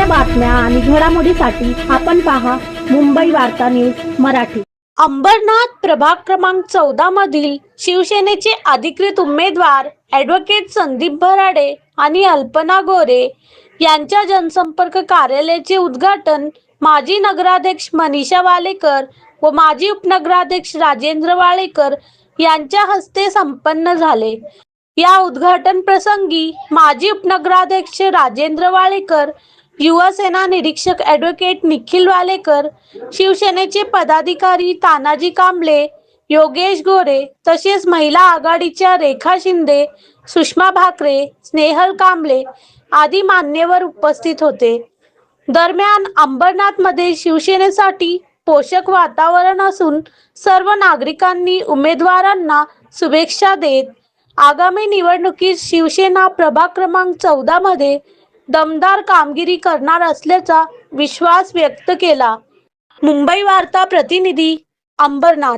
बातम्या आणि घडामोडीसाठी आपण पहा मुंबई वार्ता न्यूज मराठी। अंबरनाथ प्रभाग क्रमांक 14 मधील शिवसेनेचे अधिकृत उमेदवार ॲडव्होकेट संदीप भराडे आणि अल्पना गोरे यांच्या जनसंपर्क कार्यालयाचे उद्घाटन माजी नगराध्यक्ष मनीषा वालेकर व माजी उपनगराध्यक्ष राजेंद्र वालेकर यांच्या हस्ते संपन्न झाले। या उद्घाटन प्रसंगी माजी उपनगराध्यक्ष राजेंद्र वालेकर, युवा सेना निरीक्षक ॲडव्होकेट निखिल वालेकर, शिवसेनेचे पदाधिकारी तानाजी कांबळे, योगेश गोरे तसेच महिला आघाडीच्या रेखा शिंदे, सुषमा भाकरे, स्नेहल कांबळे आदी मान्यवर उपस्थित होते। दरम्यान अंबरनाथमध्ये शिवसेनेसाठी पोषक वातावरण असून सर्व नागरिकांनी उमेदवारांना शुभेच्छा देत आगामी निवडणुकीत शिवसेना प्रभाग क्रमांक 14 मध्ये दमदार कामगिरी करणार असल्याचा विश्वास व्यक्त केला। मुंबई वार्ता प्रतिनिधी, अंबरनाथ।